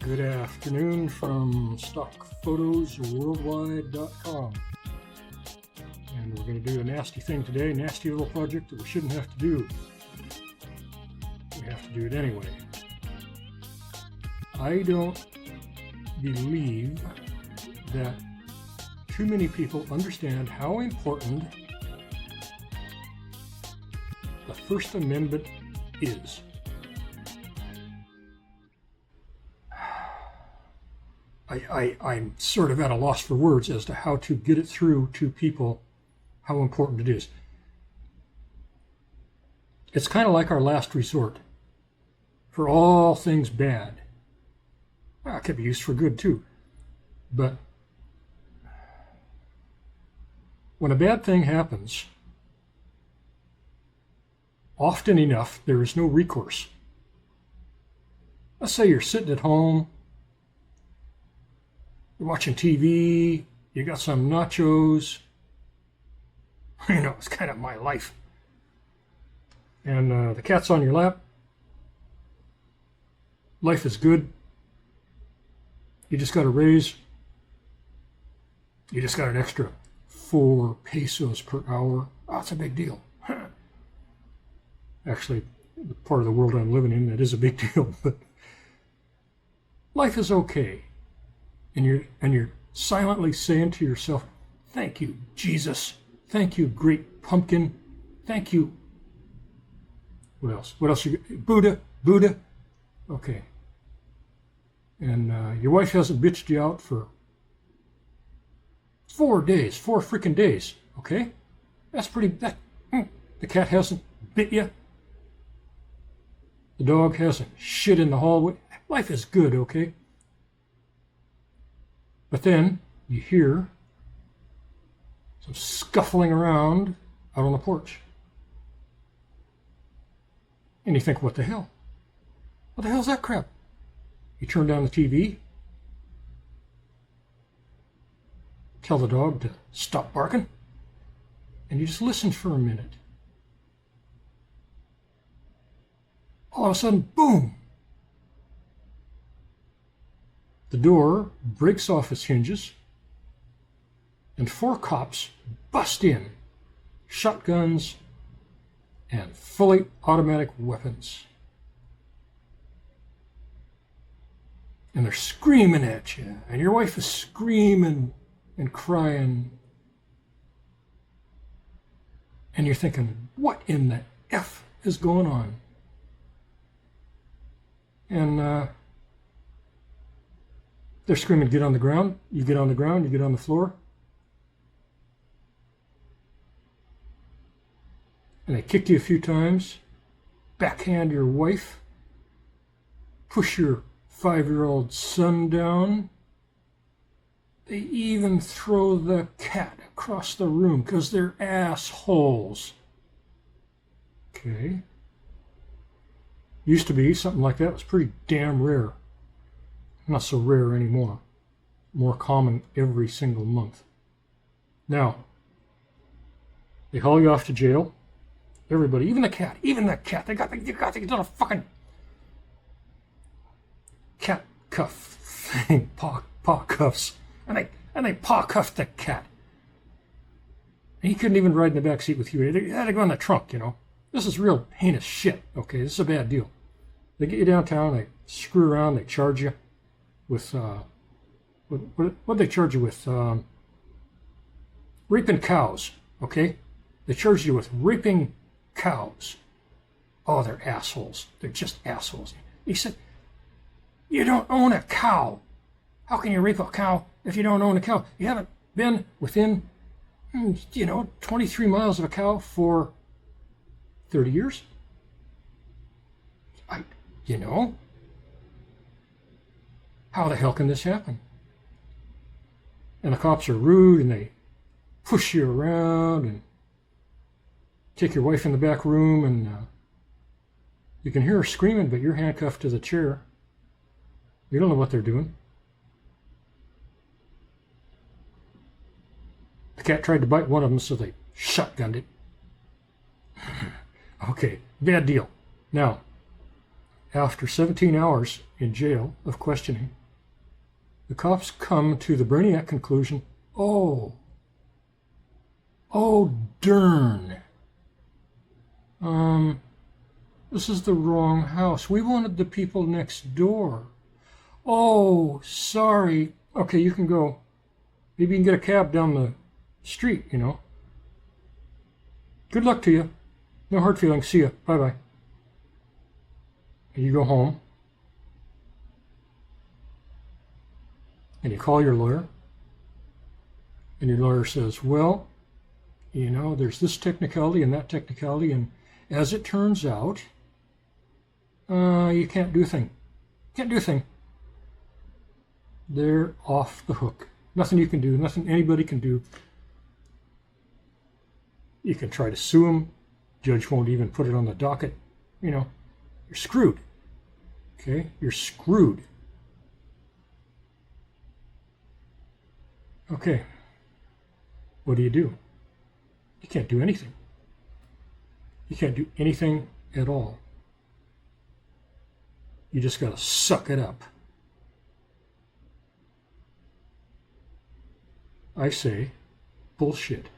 Good afternoon from stockphotosworldwide.com. And we're going to do a nasty thing today, nasty little project that we shouldn't have to do. We have to do it anyway. I don't believe that too many people understand how important the First Amendment is. I'm sort of at a loss for words as to how to get it through to people how important it is. It's kind of like our last resort for all things bad. Well, it could be used for good too. But when a bad thing happens, often enough, there is no recourse. Let's say you're sitting at home, you're watching TV, you got some nachos. You know, it's kind of my life. And the cat's on your lap. Life is good. You just got a raise. You just got an extra 4 pesos per hour. Oh, that's a big deal. Actually, the part of the world I'm living in, that is a big deal. But life is okay. And you're silently saying to yourself, thank you, Jesus. Thank you, great pumpkin. Thank you. What else? What else? Buddha. Okay. And your wife hasn't bitched you out for 4 days, 4 freaking days. Okay? That's pretty, the cat hasn't bit you. The dog hasn't shit in the hallway. Life is good, okay? But then you hear some scuffling around out on the porch. And you think, what the hell? What the hell's that crap? You turn down the TV, tell the dog to stop barking, and you just listen for a minute. All of a sudden, boom! The door breaks off its hinges, and 4 cops bust in, shotguns and fully automatic weapons. And they're screaming at you, and your wife is screaming and crying. And you're thinking, what in the F is going on? And they're screaming, get on the ground. You get on the ground, you get on the floor. And they kick you a few times, backhand your wife, push your 5-year-old son down. They even throw the cat across the room because they're assholes. Okay. Used to be something like that was pretty damn rare. Not so rare anymore. More common every single month. Now, they haul you off to jail. Everybody, even the cat, they got the little fucking cat cuff thing, paw cuffs, and they paw cuffed the cat. And he couldn't even ride in the back seat with you. He had to go in the trunk, you know. This is real heinous shit. Okay, this is a bad deal. They get you downtown, they screw around, they charge you with what they charge you with? Raping cows. Okay, they charge you with raping cows. Oh, they're assholes. They're just assholes. He said, you don't own a cow. How can you rape a cow if you don't own a cow? You haven't been within, 23 miles of a cow for 30 years? How the hell can this happen? And the cops are rude and they push you around and take your wife in the back room, and you can hear her screaming, but you're handcuffed to the chair. You don't know what they're doing. The cat tried to bite one of them, so they shotgunned it. Okay, bad deal. Now, after 17 hours in jail of questioning, the cops come to the brainiac conclusion, oh darn, this is the wrong house. We wanted the people next door. Oh, sorry. Okay, you can go. Maybe you can get a cab down the street, you know. Good luck to you. No hard feelings. See ya. Bye-bye. And you go home. And you call your lawyer. And your lawyer says, well, you know, there's this technicality and that technicality. And as it turns out, you can't do a thing. Can't do a thing. They're off the hook. Nothing you can do. Nothing anybody can do. You can try to sue them. Judge won't even put it on the docket. You know, you're screwed. Okay? You're screwed. Okay. What do? You can't do anything. You can't do anything at all. You just got to suck it up. I say, bullshit.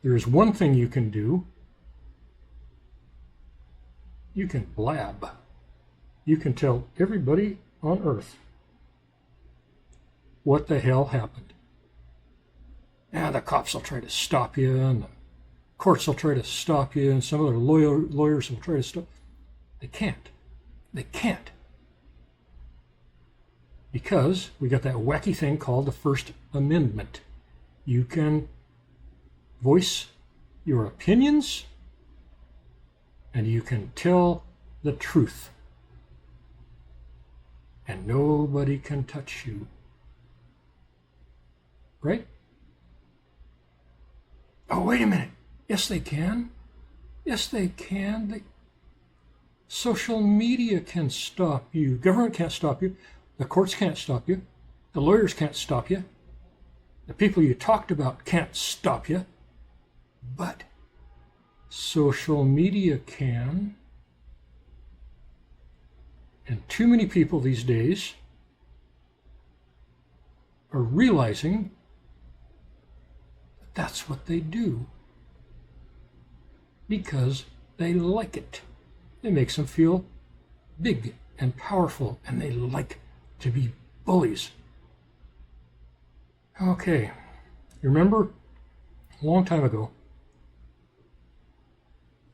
There is one thing you can do. You can blab. You can tell everybody on earth what the hell happened. Now the cops will try to stop you, and the courts will try to stop you, and some other lawyers will try to stop. They can't. They can't. Because we got that wacky thing called the First Amendment. You can voice your opinions, and you can tell the truth. And nobody can touch you. Right? Oh, wait a minute. Yes, they can. Yes, they can. Social media can stop you. Government can't stop you. The courts can't stop you. The lawyers can't stop you. The people you talked about can't stop you. But social media can. And too many people these days are realizing that that's what they do because they like it. It makes them feel big and powerful, and they like to be bullies. Okay, you remember a long time ago,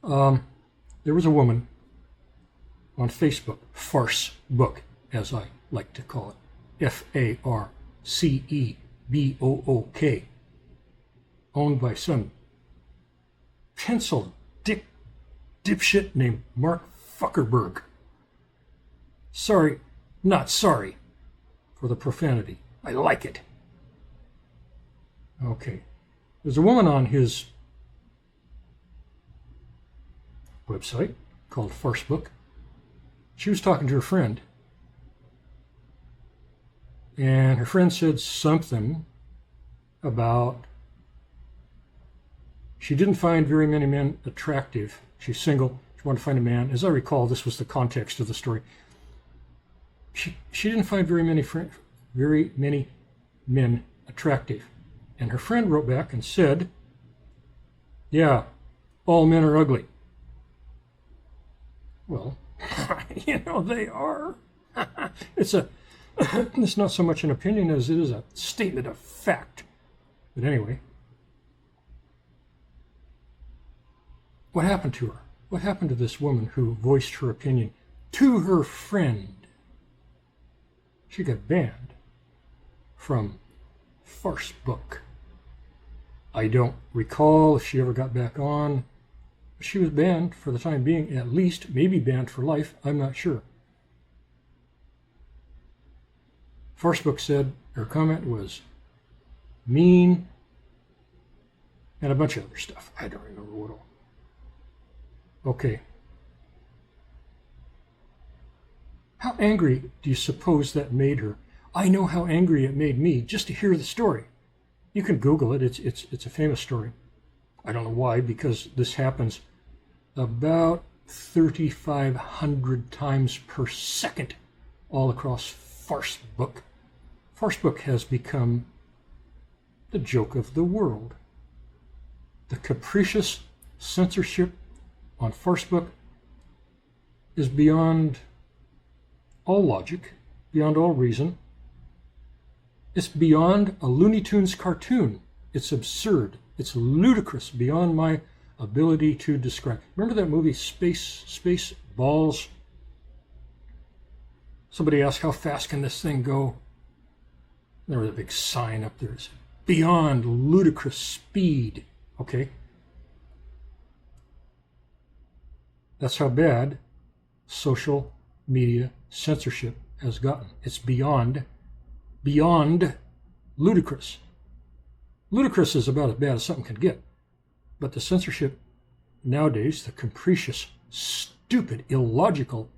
there was a woman on Facebook, Farce Book, as I like to call it, F-A-R-C-E-B-O-O-K, owned by some pencil dick dipshit named Mark Zuckerberg. Sorry, not sorry for the profanity. I like it. Okay. There's a woman on his website called Farcebook. She was talking to her friend, and her friend said something about she didn't find very many men attractive. She's single. She wanted to find a man. As I recall, this was the context of the story. She didn't find very many men attractive. And her friend wrote back and said, yeah, all men are ugly. Well, you know, they are. It's not so much an opinion as it is a statement of fact. But anyway, what happened to her? What happened to this woman who voiced her opinion to her friend? She got banned from Farcebook. I don't recall if she ever got back on. She was banned for the time being, at least, maybe banned for life. I'm not sure. Farcebook said her comment was mean and a bunch of other stuff. I don't remember what all. Okay. How angry do you suppose that made her? I know how angry it made me just to hear the story. You can Google it. It's a famous story. I don't know why, because this happens about 3,500 times per second all across Facebook. Facebook has become the joke of the world. The capricious censorship on Facebook is beyond all logic, beyond all reason. It's beyond a Looney Tunes cartoon. It's absurd. It's ludicrous beyond my ability to describe. Remember that movie Space Balls? Somebody asked, how fast can this thing go? There was a big sign up there. It's beyond ludicrous speed. Okay? That's how bad social media censorship has gotten. It's beyond ludicrous. Ludicrous is about as bad as something can get. But the censorship nowadays, the capricious, stupid, illogical,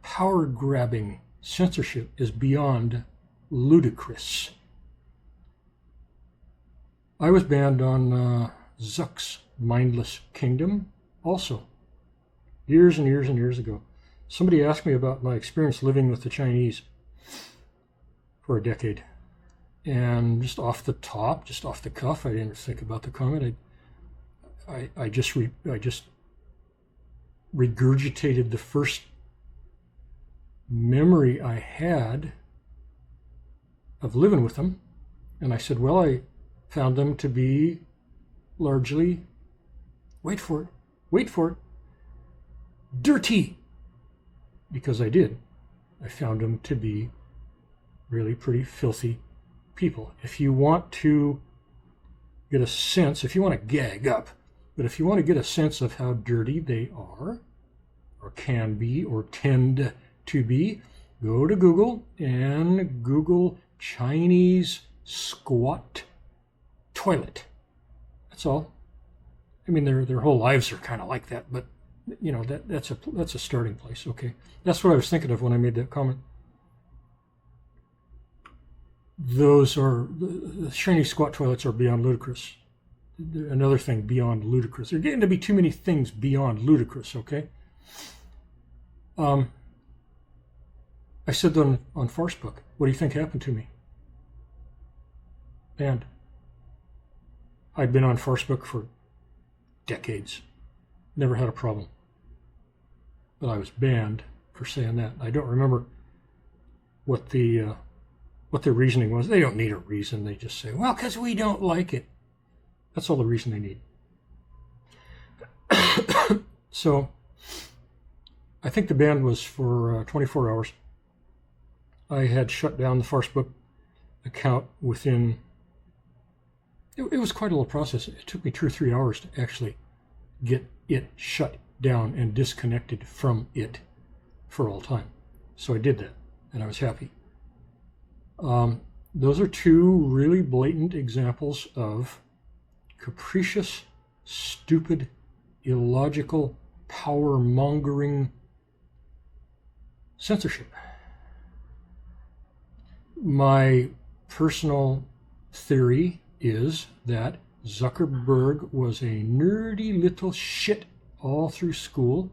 power-grabbing censorship is beyond ludicrous. I was banned on Zuck's Mindless Kingdom also, years and years and years ago. Somebody asked me about my experience living with the Chinese for a decade. And just off the top, just off the cuff, I didn't think about the comment. I just regurgitated the first memory I had of living with them. And I said, well, I found them to be largely, wait for it, dirty. Because I did. I found them to be really pretty filthy people. If you want to get a sense, if you want to gag up, but if you want to get a sense of how dirty they are, or can be, or tend to be, go to Google and Google Chinese squat toilet. That's all. I mean, their whole lives are kind of like that, but you know, that's a starting place. Okay, that's what I was thinking of when I made that comment. Those are the Chinese squat toilets are beyond ludicrous. Another thing beyond ludicrous. There are getting to be too many things beyond ludicrous. Okay. I said on Facebook, what do you think happened to me? Banned. I'd been on Facebook for decades. Never had a problem. But I was banned for saying that. I don't remember what the reasoning was. They don't need a reason. They just say, well, because we don't like it. That's all the reason they need. So I think the ban was for 24 hours. I had shut down the Facebook account within, it was quite a little process. It took me 2 or 3 hours to actually get it shut down and disconnected from it for all time. So I did that, and I was happy. Those are two really blatant examples of capricious, stupid, illogical, power-mongering censorship. My personal theory is that Zuckerberg was a nerdy little shit all through school.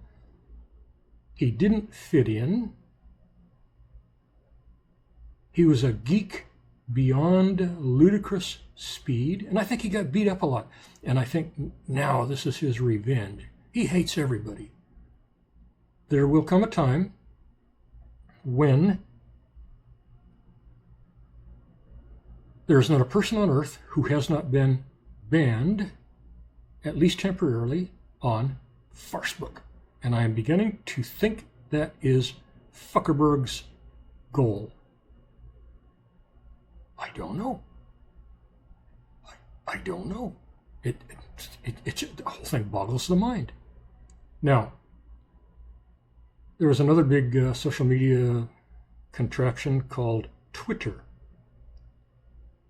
He didn't fit in. He was a geek beyond ludicrous speed, and I think he got beat up a lot. And I think now this is his revenge. He hates everybody. There will come a time when there is not a person on earth who has not been banned, at least temporarily, on Facebook. And I am beginning to think that is Zuckerberg's goal. I don't know. I don't know. The whole thing boggles the mind. Now, there was another big social media contraption called Twitter.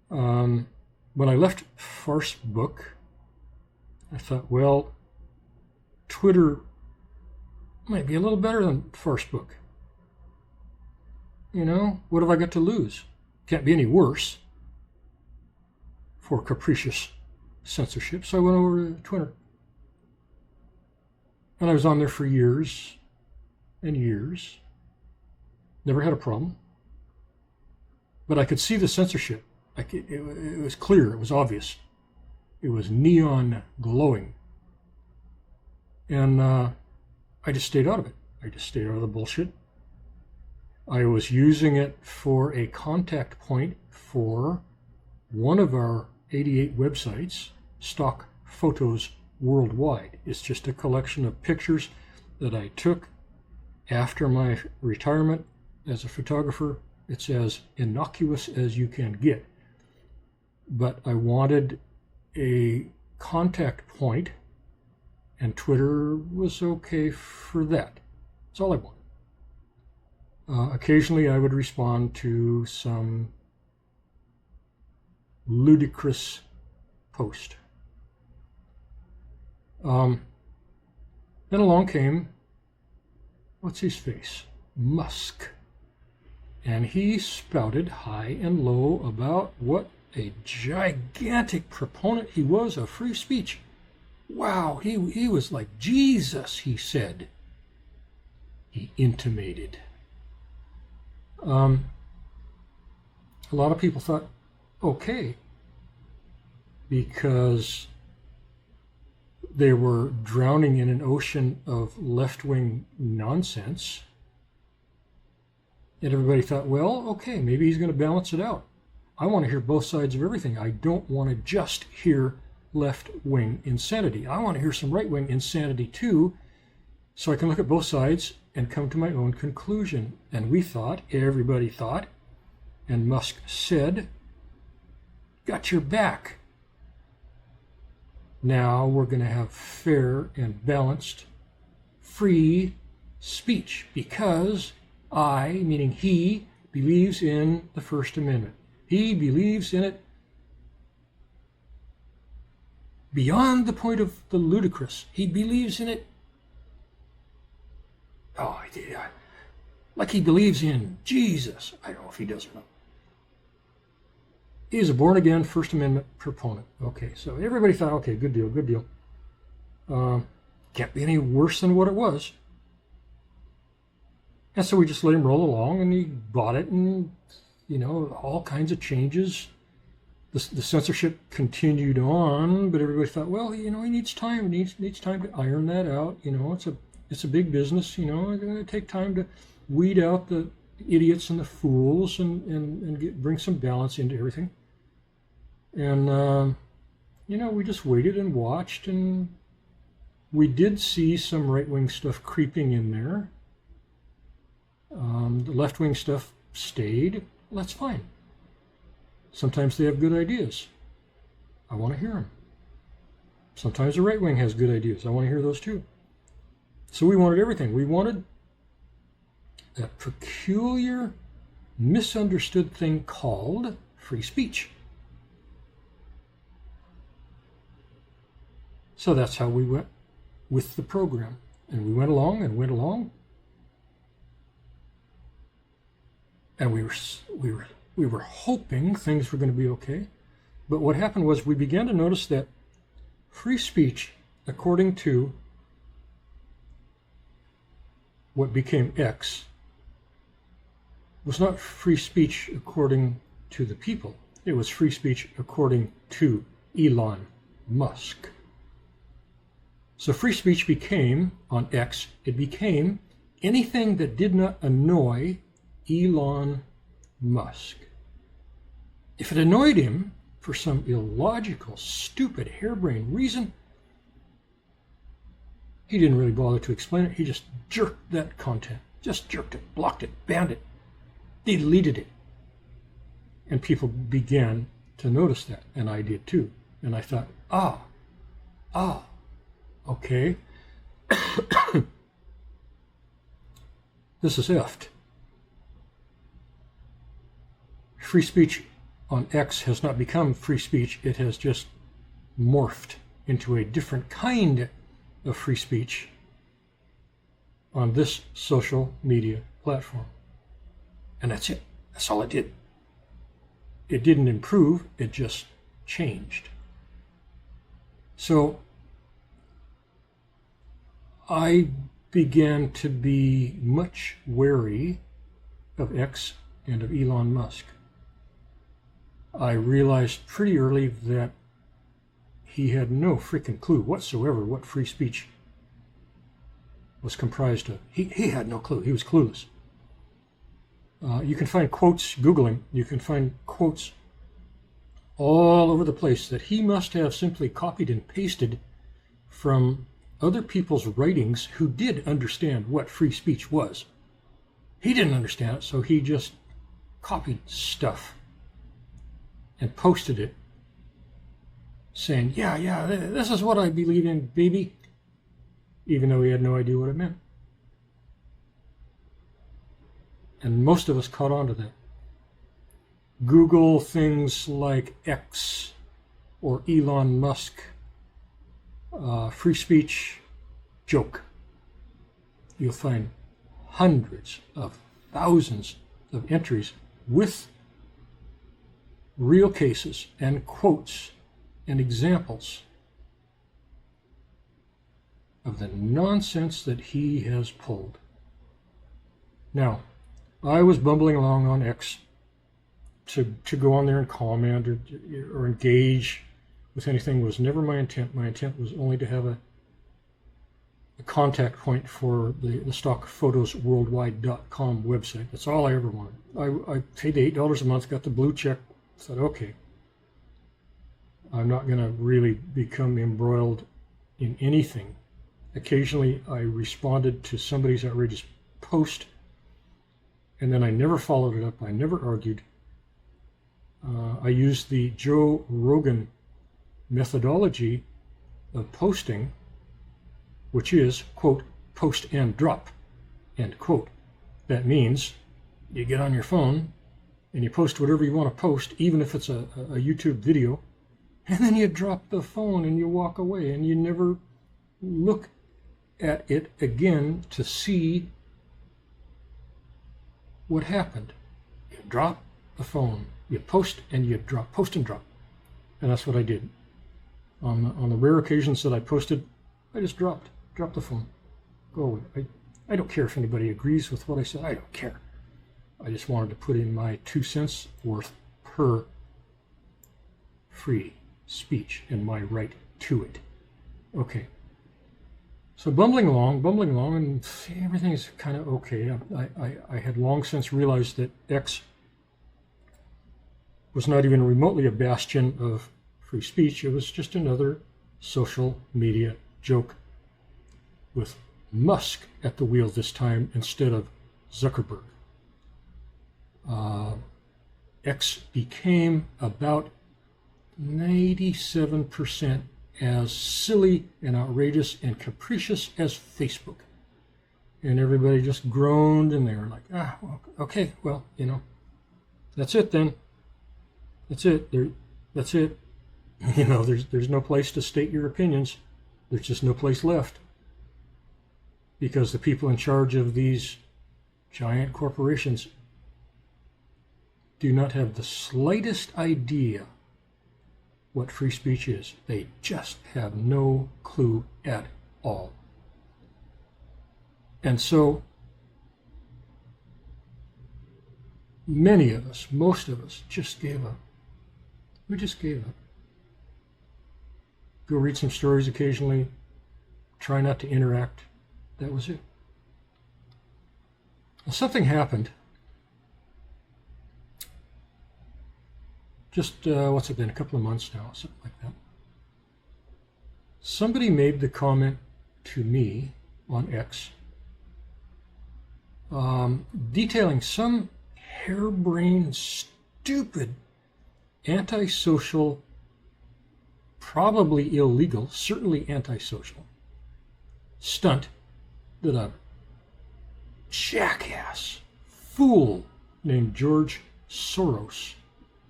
When I left Facebook, I thought, well, Twitter might be a little better than Facebook. You know, what have I got to lose? Can't be any worse for capricious censorship. So I went over to Twitter. And I was on there for years and years. Never had a problem. But I could see the censorship. It was clear. It was obvious. It was neon glowing. And I just stayed out of it. I just stayed out of the bullshit. I was using it for a contact point for one of our 88 websites, Stock Photos Worldwide. It's just a collection of pictures that I took after my retirement as a photographer. It's as innocuous as you can get. But I wanted a contact point, and Twitter was okay for that. That's all I wanted. Occasionally I would respond to some ludicrous post. Then along came, what's his face? Musk. And he spouted high and low about what a gigantic proponent he was of free speech. Wow, he was like Jesus, he said. He intimated. A lot of people thought, okay, because they were drowning in an ocean of left-wing nonsense. And everybody thought, well, okay, maybe he's going to balance it out. I want to hear both sides of everything. I don't want to just hear left-wing insanity. I want to hear some right-wing insanity too, so I can look at both sides and come to my own conclusion. And we thought, everybody thought, and Musk said, got your back. Now we're going to have fair and balanced free speech because I, meaning he, believes in the First Amendment. He believes in it beyond the point of the ludicrous. He believes in it, like he believes in Jesus. I don't know if he does or not. He is a born-again First Amendment proponent. Okay, so everybody thought, okay, good deal, good deal. Can't be any worse than what it was. And so we just let him roll along, and he bought it, and, all kinds of changes. The censorship continued on, but everybody thought, well, he needs time. He needs time to iron that out. It's a big business. It's going to take time to weed out the idiots and the fools and bring some balance into everything. And, we just waited and watched, and we did see some right-wing stuff creeping in there. The left-wing stuff stayed. Well, that's fine. Sometimes they have good ideas. I want to hear them. Sometimes the right wing has good ideas. I want to hear those too. So we wanted everything. We wanted that peculiar, misunderstood thing called free speech. So that's how we went with the program. And we went along and went along. And we were hoping things were going to be okay. But what happened was we began to notice that free speech, according to what became X, was not free speech according to the people. It was free speech according to Elon Musk. So free speech became, on X, it became anything that did not annoy Elon Musk. If it annoyed him for some illogical, stupid, harebrained reason, he didn't really bother to explain it. He just jerked that content, just jerked it, blocked it, banned it, deleted it. And people began to notice that, and I did too. And I thought, okay, this is effed. Free speech on X has not become free speech. It has just morphed into a different kind of free speech on this social media platform. And that's it. That's all it did. It didn't improve. It just changed. So I began to be much wary of X and of Elon Musk. I realized pretty early that he had no freaking clue whatsoever what free speech was comprised of. He had no clue. He was clueless. You can find quotes, Googling, you can find quotes all over the place that he must have simply copied and pasted from other people's writings who did understand what free speech was. He didn't understand it, so he just copied stuff and posted it saying, yeah, this is what I believe in, baby, even though he had no idea what it meant. And most of us caught on to that. Google things like X or Elon Musk, free speech joke. You'll find hundreds of thousands of entries with real cases and quotes and examples of the nonsense that he has pulled. Now, I was bumbling along on X to go on there and comment or engage with anything was never my intent. My intent was only to have a contact point for the stockphotosworldwide.com website. That's all I ever wanted. I paid $8 a month, got the blue check, thought, okay, I'm not going to really become embroiled in anything. Occasionally I responded to somebody's outrageous post, and then I never followed it up. I never argued. I used the Joe Rogan methodology of posting, which is, quote, post and drop, end quote. That means you get on your phone and you post whatever you want to post, even if it's a YouTube video, and then you drop the phone and you walk away and you never look at it again to see what happened. You drop the phone, you post and you drop, post and drop. And that's what I did. On the rare occasions that I posted, I just dropped the phone. Go away. I don't care if anybody agrees with what I said. I don't care. I just wanted to put in my 2 cents worth per free speech and my right to it. Okay. So bumbling along, and everything is kind of okay. I had long since realized that X was not even remotely a bastion of free speech. It was just another social media joke with Musk at the wheel this time instead of Zuckerberg. X became about 97% as silly and outrageous and capricious as Facebook. And everybody just groaned and they were like, well, okay, well, that's it then. That's it. That's it. There's no place to state your opinions. There's just no place left. Because the people in charge of these giant corporations do not have the slightest idea what free speech is. They just have no clue at all. And so many of us, most of us, just gave up. We just gave up. Go read some stories occasionally, try not to interact. That was it. Well, something happened. Just, what's it been, a couple of months now, something like that. Somebody made the comment to me on X, detailing some harebrained, stupid, antisocial, probably illegal, certainly antisocial stunt that a jackass fool named George Soros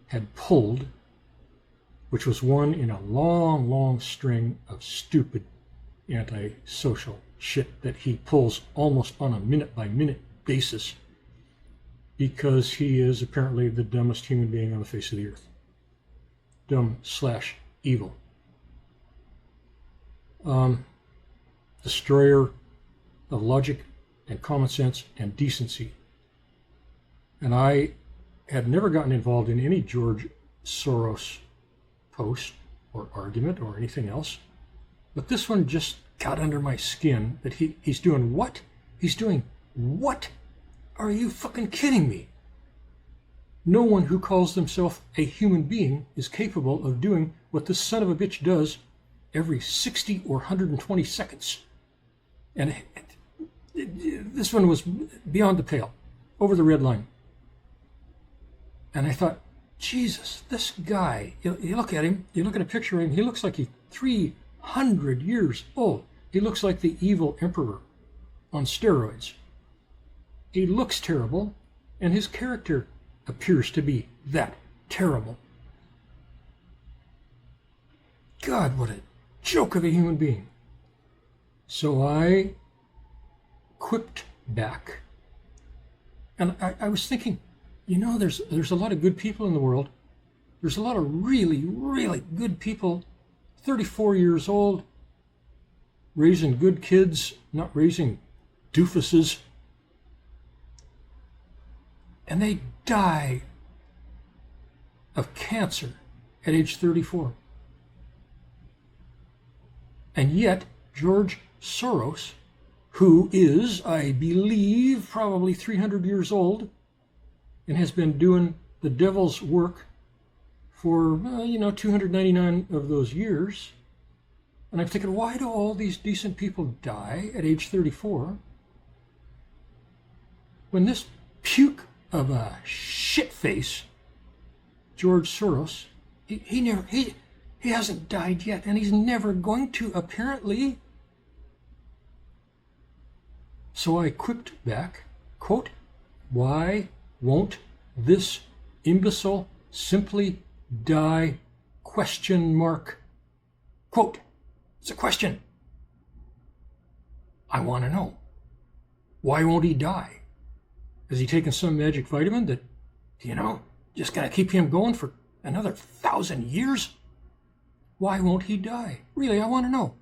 had pulled, which was one in a long, long string of stupid antisocial shit that he pulls almost on a minute-by-minute basis because he is apparently the dumbest human being on the face of the earth. Dumb/evil. Destroyer of logic and common sense and decency. And I had never gotten involved in any George Soros post or argument or anything else. But this one just got under my skin that he's doing what? He's doing what? Are you fucking kidding me? No one who calls themselves a human being is capable of doing what this son of a bitch does every 60 or 120 seconds. And this one was beyond the pale, over the red line. And I thought, Jesus, this guy, you look at him, you look at a picture of him, he looks like he's 300 years old. He looks like the evil emperor on steroids. He looks terrible, and his character appears to be that terrible. God, what a joke of a human being. So I quipped back, and I was thinking, you know, there's a lot of good people in the world. There's a lot of really, really good people, 34 years old, raising good kids, not raising doofuses. And they die of cancer at age 34. And yet, George Soros, who is, I believe, probably 300 years old, and has been doing the devil's work for, 299 of those years. And I'm thinking, why do all these decent people die at age 34 when this puke of a shitface, George Soros, he hasn't died yet, and he's never going to, apparently. So I quipped back, quote, "Why won't this imbecile simply die? Question mark." Quote, it's a question. I want to know. Why won't he die? Has he taken some magic vitamin that, just going to keep him going for another 1,000 years? Why won't he die? Really, I want to know.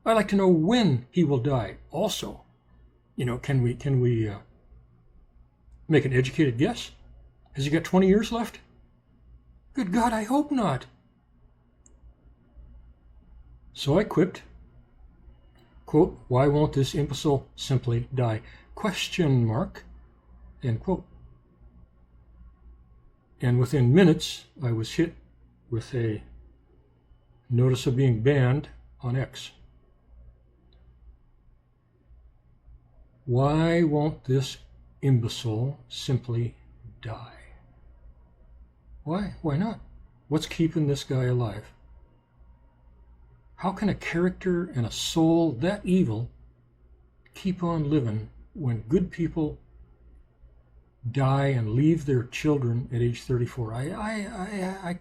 I'd like to know when he will die also. Can we make an educated guess? Has he got 20 years left? Good God, I hope not. So I quipped, quote, "Why won't this imbecile simply die? Question mark," end quote. And within minutes, I was hit with a notice of being banned on X. Why won't this imbecile simply die? Why? Why not? What's keeping this guy alive? How can a character and a soul that evil keep on living when good people die and leave their children at age 34? I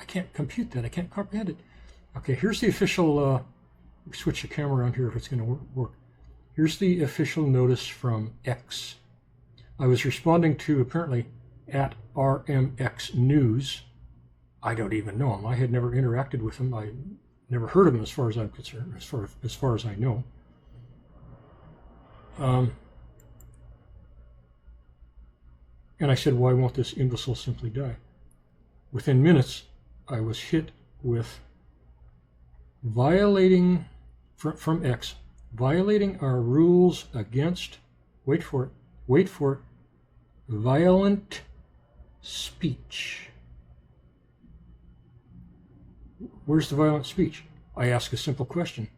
can't compute that. I can't comprehend it. Okay, here's the official. Switch the camera on here if it's going to work. Here's the official notice from X. I was responding to, apparently, at RMX News. I don't even know him. I had never interacted with him. I never heard of him as far as I'm concerned, as far as I know. And I said, why won't this imbecile simply die? Within minutes, I was hit with violating, from X, violating our rules against, wait for it, violent speech. Where's the violent speech? I ask a simple question.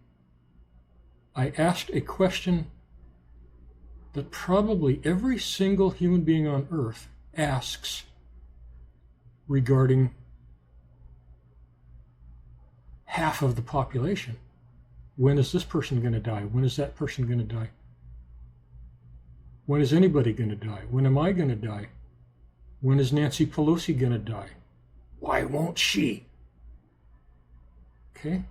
I asked a question that probably every single human being on earth asks regarding half of the population. When is this person going to die? When is that person going to die? When is anybody going to die? When am I going to die? When is Nancy Pelosi going to die? Why won't she? Okay.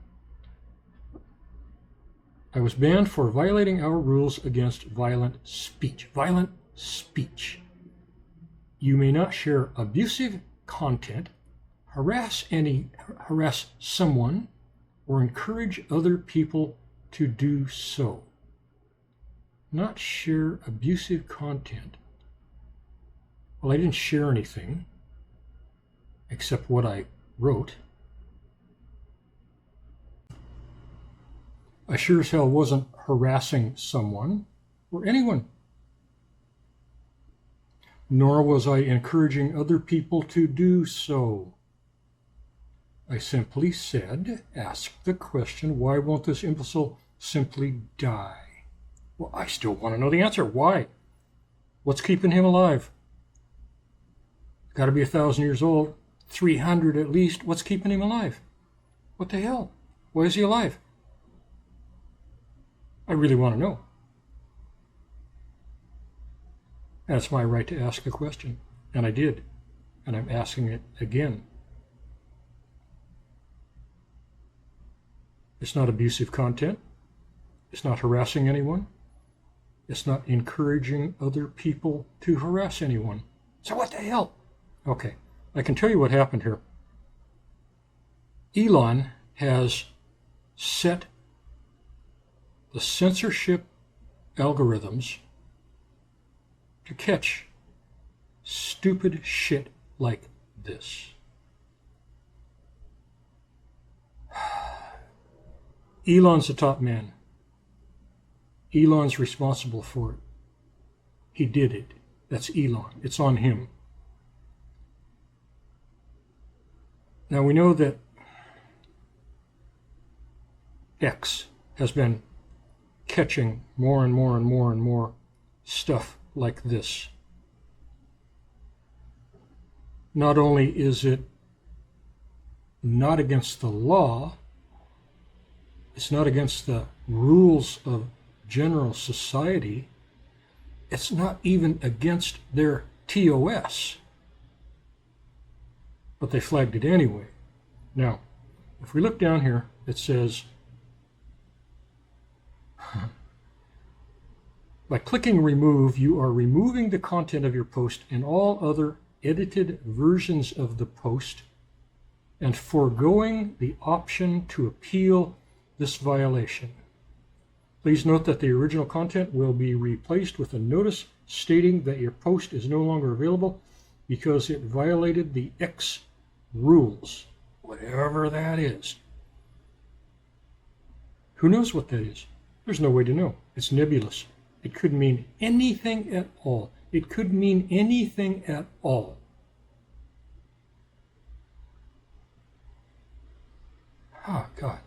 I was banned for violating our rules against violent speech. Violent speech. You may not share abusive content, harass someone, or encourage other people to do so. not share abusive content. Well, I didn't share anything except what I wrote. I sure as hell wasn't harassing someone or anyone. Nor was I encouraging other people to do so. I simply said, asked the question, why won't this imbecile simply die? Well, I still want to know the answer. Why? What's keeping him alive? Got to be 1,000 years old, 300 at least. What's keeping him alive? What the hell? Why is he alive? I really want to know. That's my right to ask a question. And I did. And I'm asking it again. It's not abusive content. It's not harassing anyone. It's not encouraging other people to harass anyone. So what the hell? Okay, I can tell you what happened here. Elon has set the censorship algorithms to catch stupid shit like this. Elon's the top man. Elon's responsible for it. He did it. That's Elon. It's on him. Now we know that X has been catching more and more and more and more stuff like this. Not only is it not against the law, it's not against the rules of general society, it's not even against their TOS. But they flagged it anyway. Now, if we look down here, it says, by clicking remove, you are removing the content of your post and all other edited versions of the post and foregoing the option to appeal this violation. Please note that the original content will be replaced with a notice stating that your post is no longer available because it violated the X rules, whatever that is. Who knows what that is? There's no way to know. It's nebulous. It could mean anything at all. It could mean anything at all. Oh, God.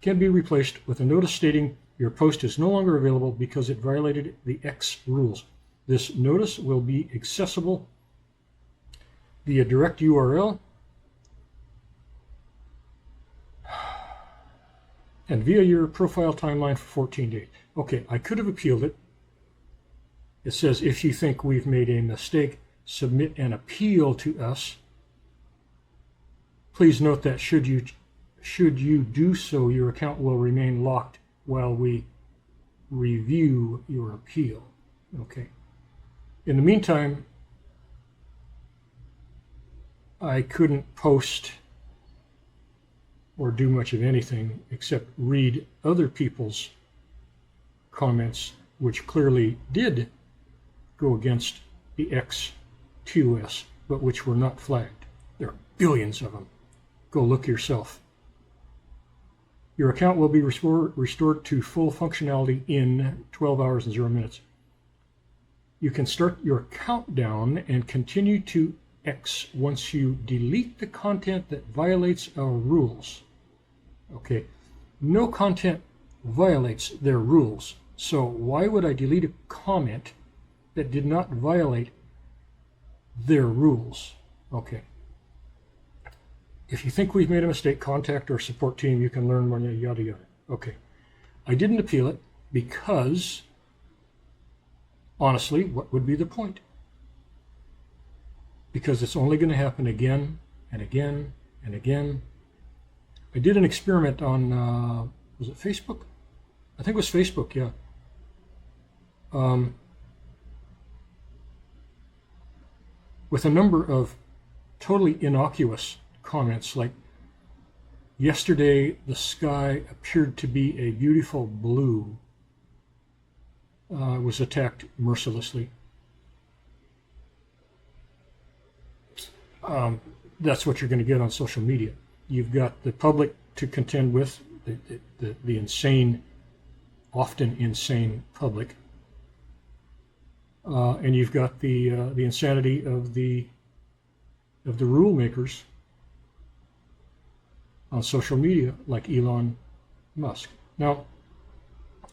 Can be replaced with a notice stating your post is no longer available because it violated the X rules. This notice will be accessible via direct URL and via your profile timeline for 14 days. Okay, I could have appealed it. It says, if you think we've made a mistake, submit an appeal to us. Please note that should you do so, your account will remain locked while we review your appeal. Okay. In the meantime, I couldn't post or do much of anything except read other people's comments, which clearly did go against the X2S, but which were not flagged. There are billions of them. Go look yourself. Your account will be restored to full functionality in 12 hours and 0 minutes. You can start your countdown and continue to X once you delete the content that violates our rules. Okay, no content violates their rules, so why would I delete a comment that did not violate their rules? Okay. If you think we've made a mistake, contact our support team. You can learn more, yada, yada. Okay. I didn't appeal it because, honestly, what would be the point? Because it's only going to happen again and again and again. I did an experiment on, was it Facebook? I think it was Facebook, yeah. With a number of totally innocuous comments like, Yesterday, the sky appeared to be a beautiful blue. It was attacked mercilessly. That's what you're going to get on social media. You've got the public to contend with, the insane, often insane public, and you've got the insanity of the rule makers on social media, like Elon Musk. Now,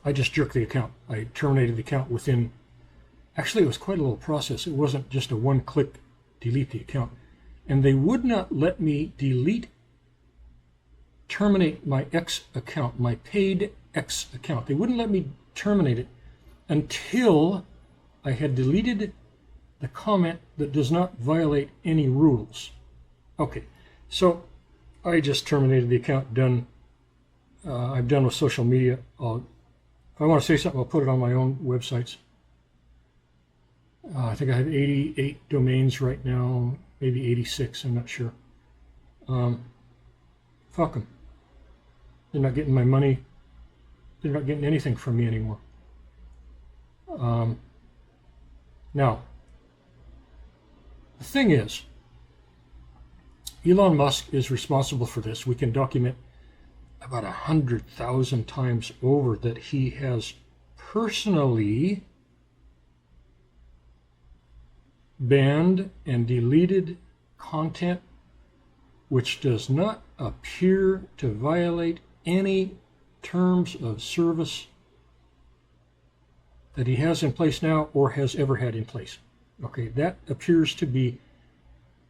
I just jerked the account. I terminated the account within. Actually, it was quite a little process. It wasn't just a one-click delete the account. And they would not let me terminate my X account, my paid X account. They wouldn't let me terminate it until I had deleted the comment that does not violate any rules. Okay, so I just terminated the account. Done. I'm done with social media. If I want to say something, I'll put it on my own websites. I think I have 88 domains right now, maybe 86, I'm not sure. Fuck them. They're not getting my money. They're not getting anything from me anymore. Now, the thing is, Elon Musk is responsible for this. We can document about 100,000 times over that he has personally banned and deleted content which does not appear to violate any terms of service that he has in place now or has ever had in place. Okay, that appears to be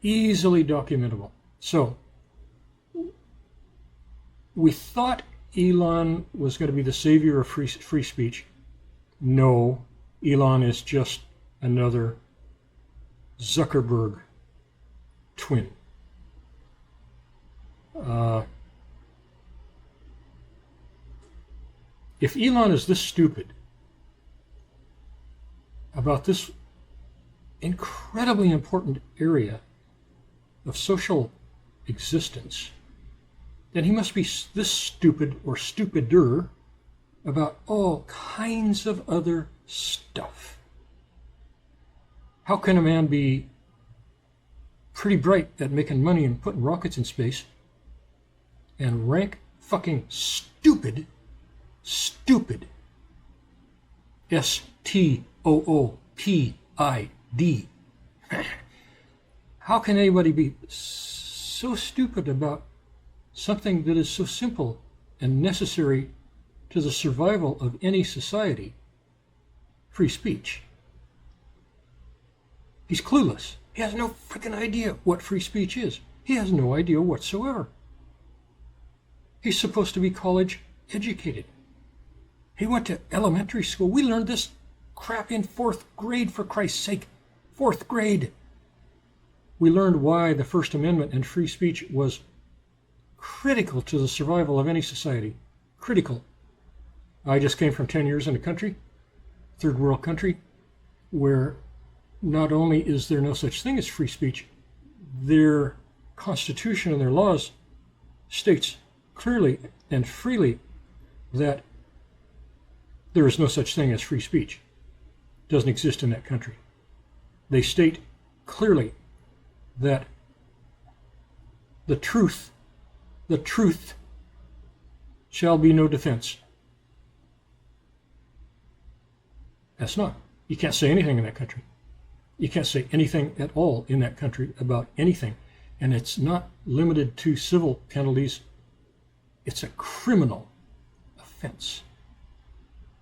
easily documentable. So, we thought Elon was going to be the savior of free speech. No, Elon is just another Zuckerberg twin. If Elon is this stupid about this incredibly important area of social existence, then he must be this stupid or stupider about all kinds of other stuff. How can a man be pretty bright at making money and putting rockets in space and rank fucking stupid, S-T-O-O-P-I-D? How can anybody be so stupid about something that is so simple and necessary to the survival of any society? Free speech. He's clueless. He has no freaking idea what free speech is. He has no idea whatsoever. He's supposed to be college educated. He went to elementary school. We learned this crap in 4th grade, for Christ's sake. 4th grade. We learned why the First Amendment and free speech was critical to the survival of any society. Critical. I just came from 10 years in a country, third world country, where not only is there no such thing as free speech, their constitution and their laws states clearly and freely that there is no such thing as free speech. It doesn't exist in that country. They state clearly that the truth shall be no defense. That's not. You can't say anything in that country. You can't say anything at all in that country about anything. And it's not limited to civil penalties. It's a criminal offense.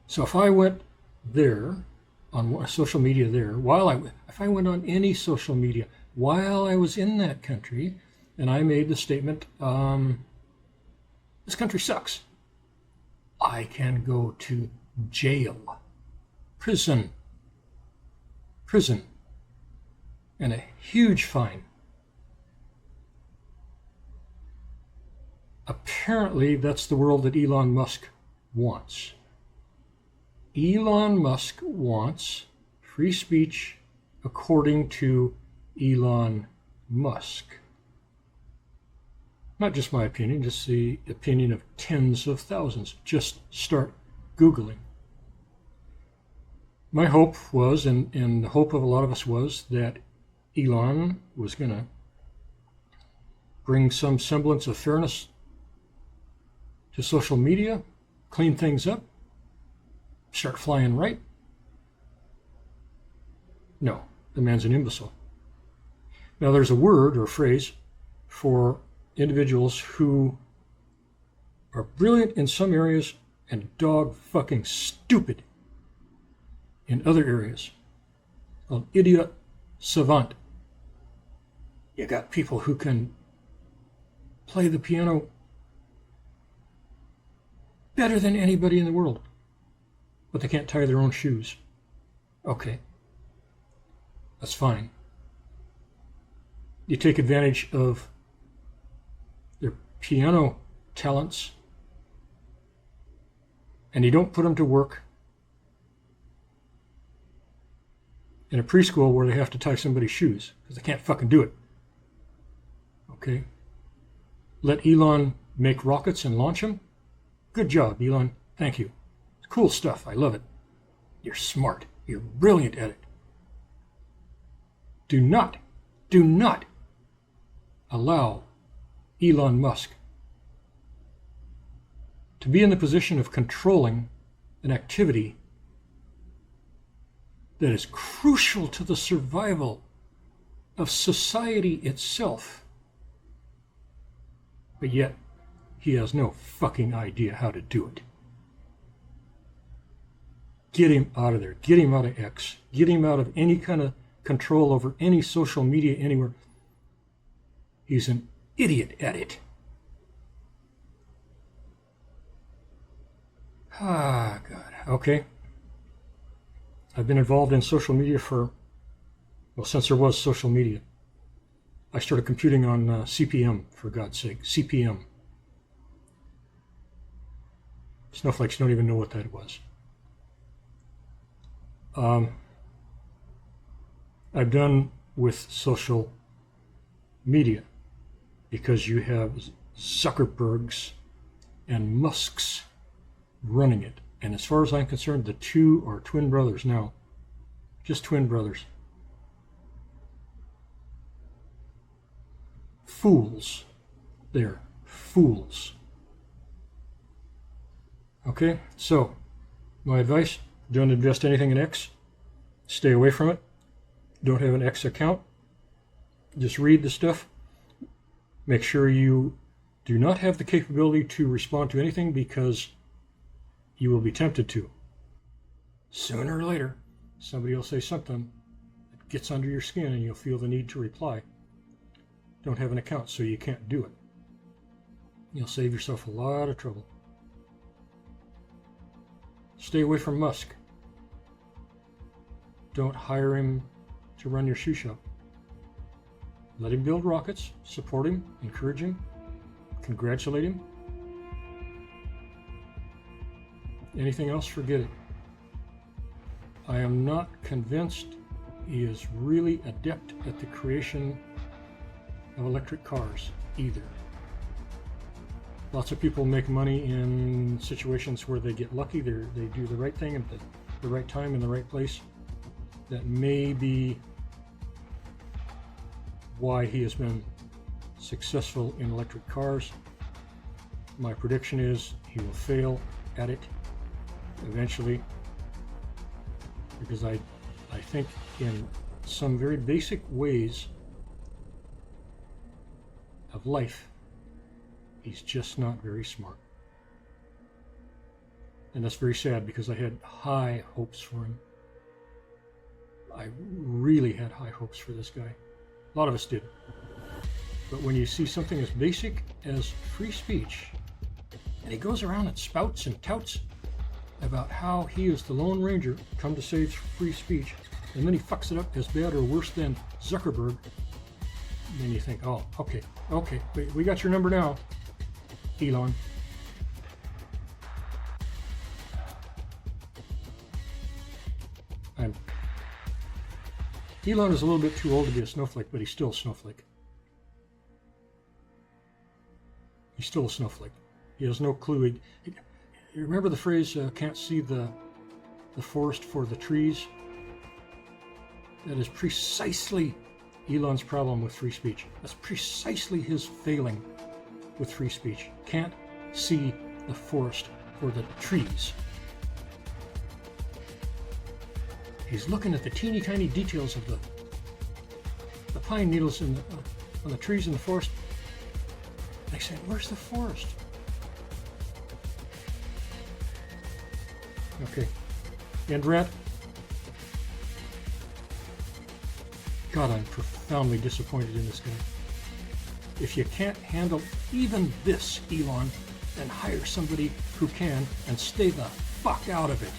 So if I went there on social media there, if I went on any social media while I was in that country, and I made the statement, this country sucks, I can go to jail, prison, and a huge fine. Apparently, that's the world that Elon Musk wants. Elon Musk wants free speech according to Elon Musk. Not just my opinion, just the opinion of tens of thousands. Just start Googling. My hope was, and the hope of a lot of us was, that Elon was going to bring some semblance of fairness to social media, clean things up, start flying right. No, the man's an imbecile. Now, there's a word or phrase for individuals who are brilliant in some areas and dog fucking stupid in other areas, called idiot savant. You got people who can play the piano better than anybody in the world, but they can't tie their own shoes. Okay, that's fine. You take advantage of their piano talents and you don't put them to work in a preschool where they have to tie somebody's shoes because they can't fucking do it. Okay? Let Elon make rockets and launch them. Good job, Elon. Thank you. It's cool stuff. I love it. You're smart. You're brilliant at it. Do not allow Elon Musk to be in the position of controlling an activity that is crucial to the survival of society itself. But yet, he has no fucking idea how to do it. Get him out of there. Get him out of X. Get him out of any kind of control over any social media anywhere. He's an idiot at it. Ah, God. Okay. I've been involved in social media since there was social media. I started computing on CPM, for God's sake. CPM. Snowflakes don't even know what that was. I've done with social media because you have Zuckerbergs and Musks running it. And as far as I'm concerned, the two are twin brothers now. Just twin brothers. Fools. They're fools. Okay, so my advice, don't invest anything in X. Stay away from it. Don't have an X account. Just read the stuff. Make sure you do not have the capability to respond to anything because you will be tempted to. Sooner or later, somebody will say something that gets under your skin and you'll feel the need to reply. Don't have an account, so you can't do it. You'll save yourself a lot of trouble. Stay away from Musk. Don't hire him to run your shoe shop. Let him build rockets, support him, encourage him, congratulate him. Anything else, forget it. I am not convinced he is really adept at the creation of electric cars either. Lots of people make money in situations where they get lucky, they do the right thing at the right time in the right place. That may be why he has been successful in electric cars. My prediction is he will fail at it eventually, because I think in some very basic ways of life, he's just not very smart. And that's very sad because I had high hopes for him. I really had high hopes for this guy. A lot of us did. But when you see something as basic as free speech, and he goes around and spouts and touts about how he is the Lone Ranger come to save free speech, and then he fucks it up as bad or worse than Zuckerberg, then you think, oh, okay, we got your number now, Elon. Elon is a little bit too old to be a snowflake, but he's still a snowflake. He's still a snowflake. He has no clue. You remember the phrase, can't see the forest for the trees? That is precisely Elon's problem with free speech. That's precisely his failing with free speech. Can't see the forest for the trees. He's looking at the teeny tiny details of the pine needles on the trees in the forest. And he's saying, where's the forest? Okay. End rant. God, I'm profoundly disappointed in this guy. If you can't handle even this, Elon, then hire somebody who can and stay the fuck out of it.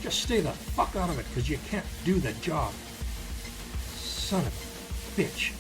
Just stay the fuck out of it, because you can't do the job. Son of a bitch.